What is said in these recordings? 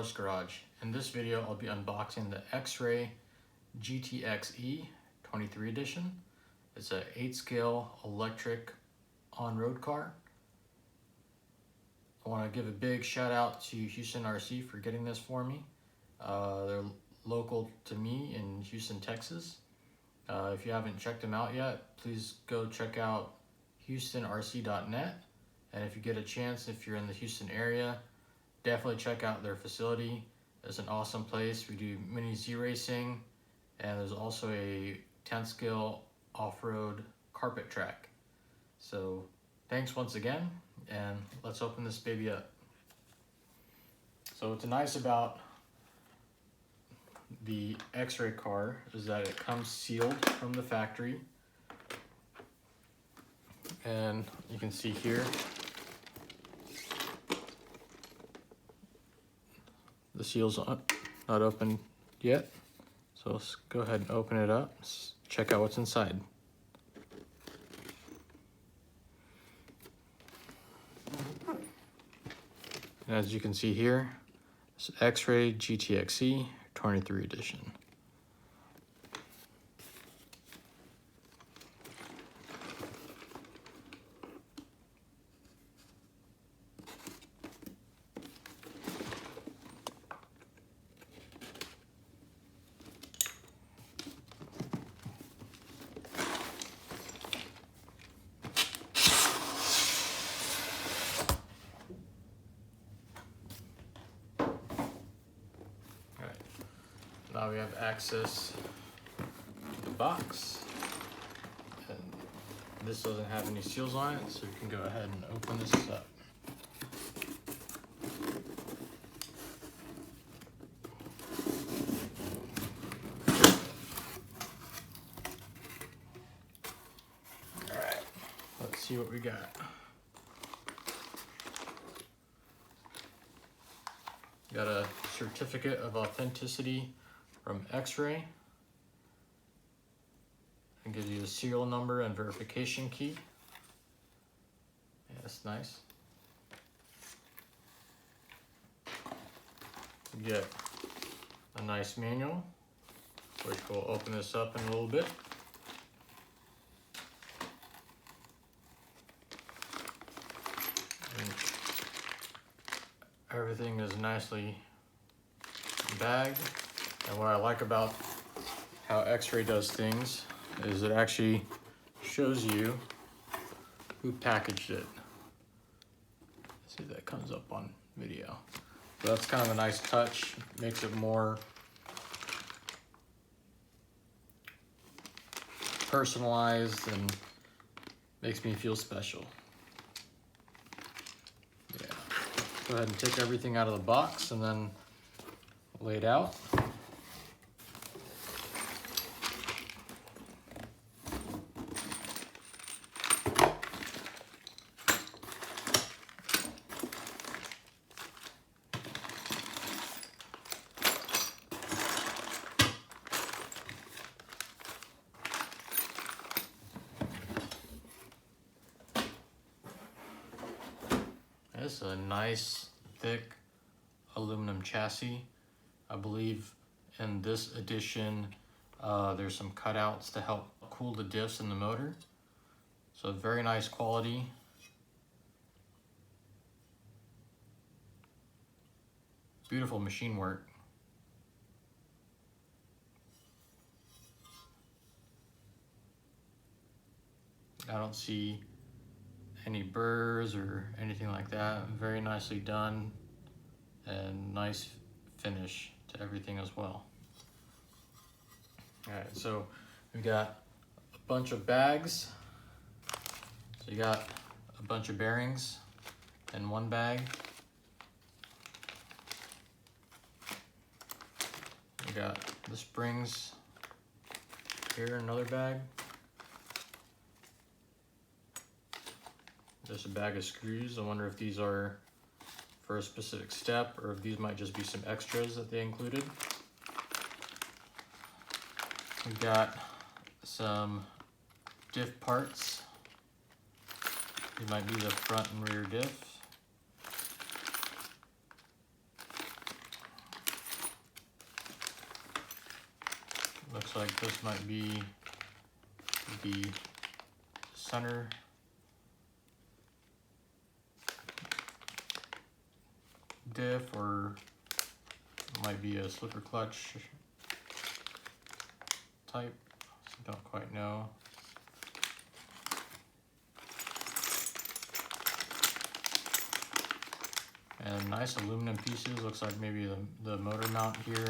Cars Garage. In this video, I'll be unboxing the XRAY GTXE 23 edition. It's an 8-scale electric on-road car. I want to give a big shout out to Houston RC for getting this for me. They're local to me in Houston, Texas. If you haven't checked them out yet, please go check out HoustonRC.net. And if you get a chance, if you're in the Houston area, definitely check out their facility. It's an awesome place. We do mini Z racing, and there's also a 10-scale off-road carpet track. So thanks once again, and let's open this baby up. So what's nice about the XRAY car is that it comes sealed from the factory, and you can see here the seal's not open yet, so let's go ahead and open it up. Let's check out what's inside. And as you can see here, it's XRAY GTXE 23 edition. Now we have access to the box, and this doesn't have any seals on it, so you can go ahead and open this up. Alright, let's see what we got. Got a certificate of authenticity from XRAY, and gives you a serial number and verification key. Yeah, that's nice. You get a nice manual, which we'll open this up in a little bit. And everything is nicely bagged. And what I like about how XRAY does things is it actually shows you who packaged it. Let's see if that comes up on video. So that's kind of a nice touch. Makes it more personalized and makes me feel special. Yeah. Go ahead and take everything out of the box and then lay it out. This is a nice, thick aluminum chassis. I believe in this edition, there's some cutouts to help cool the diffs in the motor. So very nice quality. Beautiful machine work. I don't see any burrs or anything like that. Very nicely done, and nice finish to everything as well. All right, so we got a bunch of bags. So you got a bunch of bearings in one bag. We got the springs here in another bag. There's a bag of screws. I wonder if these are for a specific step or if these might just be some extras that they included. We've got some diff parts. These might be the front and rear diff. Looks like this might be the center diff, or it might be a slipper clutch type. Don't quite know. And nice aluminum pieces. Looks like maybe the motor mount here,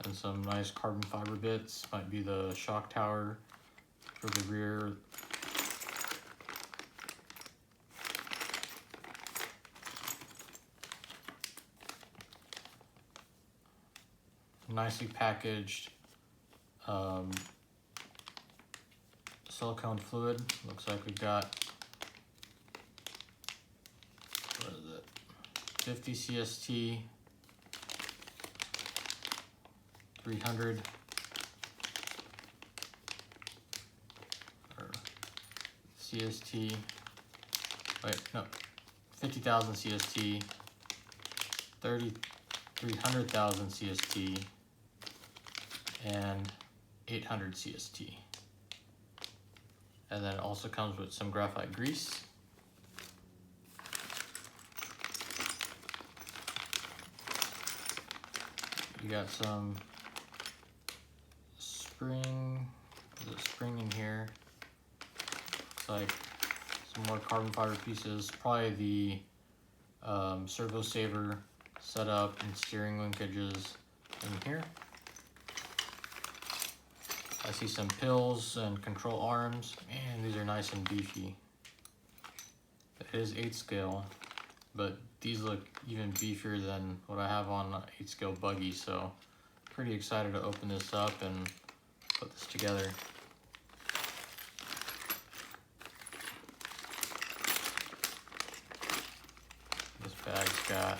and some nice carbon fiber bits. Might be the shock tower for the rear. Nicely packaged silicone fluid. Looks like we've got, what is it, 50 CST, 300, or CST, wait, no, 50,000 CST, 300,000 CST, and 800 CST. And then it also comes with some graphite grease. You got some spring, there's a spring in here. Looks like some more carbon fiber pieces, probably the servo saver setup and steering linkages in here. I see some pills and control arms. Man, these are nice and beefy. It is 8 scale, but these look even beefier than what I have on 8 scale buggy, so pretty excited to open this up and put this together. This bag's got,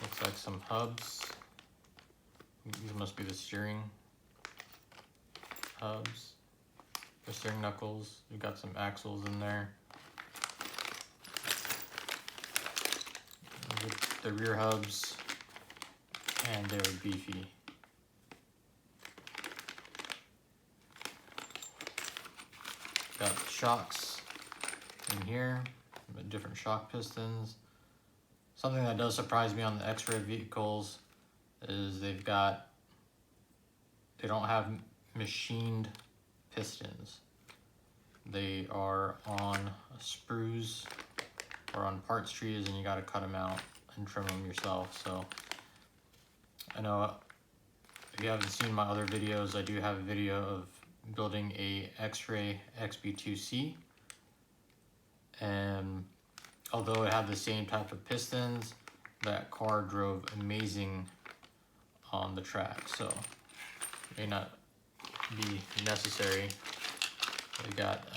looks like some hubs. These must be the steering hubs, the steering knuckles. We've got some axles in there. The rear hubs, and they're beefy. Got shocks in here, different shock pistons. Something that does surprise me on the X-Ray vehicles is they don't have machined pistons. They are on sprues or on parts trees, and you got to cut them out and trim them yourself. So I know if you haven't seen my other videos, I do have a video of building a XRAY XB2C, and although it had the same type of pistons, that car drove amazing on the track, so it may not be necessary. It got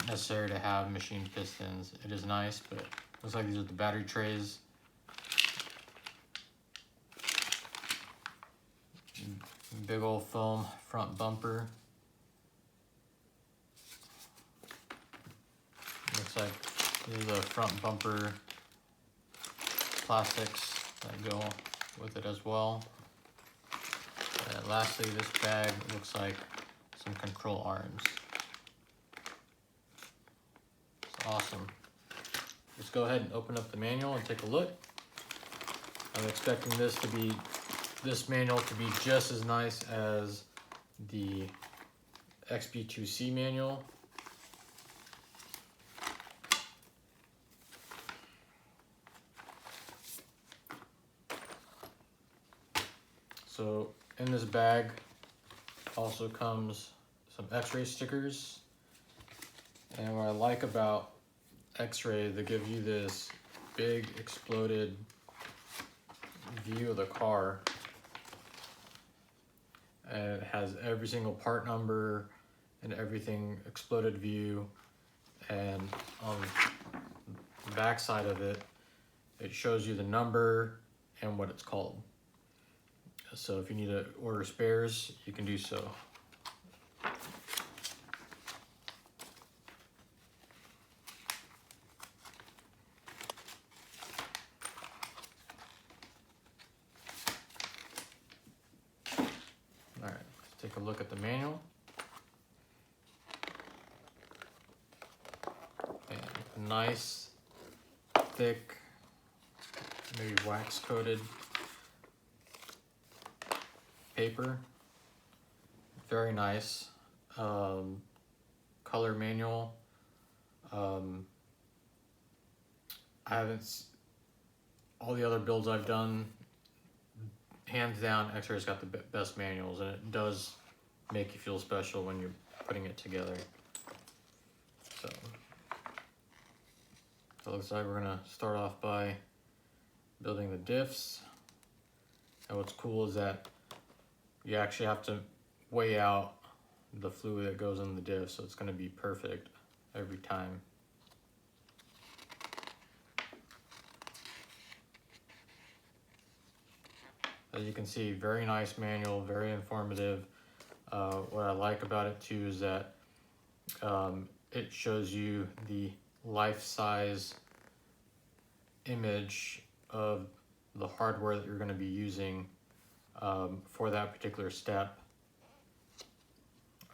necessary to have machined pistons. It is nice, but looks like these are the battery trays. Big old foam front bumper. Looks like these are the front bumper plastics that go with it as well. And lastly, this bag looks like some control arms. It's awesome. Let's go ahead and open up the manual and take a look. I'm expecting this manual to be just as nice as the XB2C manual. So in this bag also comes some X-ray stickers. And what I like about X-ray, they give you this big exploded view of the car. And it has every single part number and everything exploded view. And on the back side of it, it shows you the number and what it's called. So if you need to order spares, you can do so. take a look at the manual. And nice, thick, maybe wax coated paper. Very nice. Color manual. All the other builds I've done, hands down, XRAY's got the best manuals, and it does make you feel special when you're putting it together. So it looks like we're gonna start off by building the diffs. And what's cool is that you actually have to weigh out the fluid that goes in the diff, so it's gonna be perfect every time. As you can see, very nice manual, very informative. What I like about it too is that it shows you the life-size image of the hardware that you're going to be using for that particular step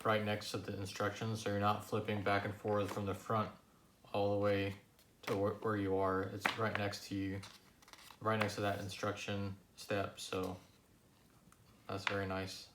right next to the instructions, so you're not flipping back and forth from the front all the way to where you are. It's right next to you, right next to that instruction step, so that's very nice.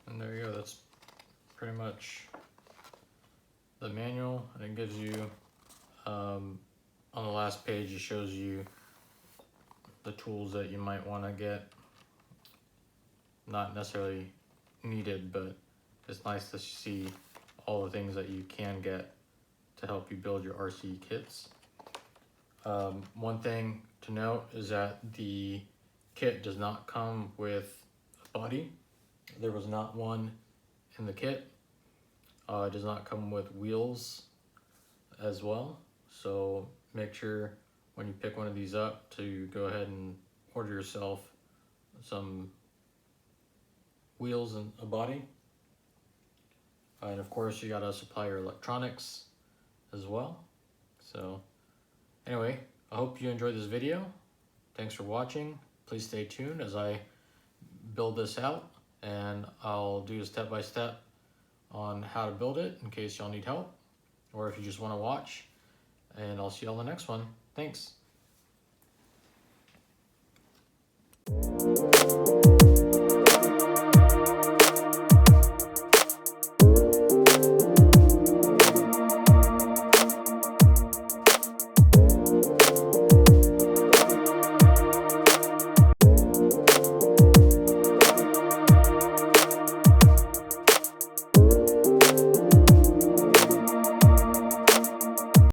And there you go, that's pretty much the manual, and it gives you, on the last page, it shows you the tools that you might want to get. Not necessarily needed, but it's nice to see all the things that you can get to help you build your RC kits. One thing to note is that the kit does not come with a body. There was not one in the kit. It does not come with wheels as well, so make sure when you pick one of these up to go ahead and order yourself some wheels and a body. And of course you gotta supply your electronics as well. So anyway, I hope you enjoyed this video. Thanks for watching. Please stay tuned as I build this out, and I'll do a step-by-step on how to build it in case y'all need help, or if you just want to watch, and I'll see y'all in the next one. Thanks.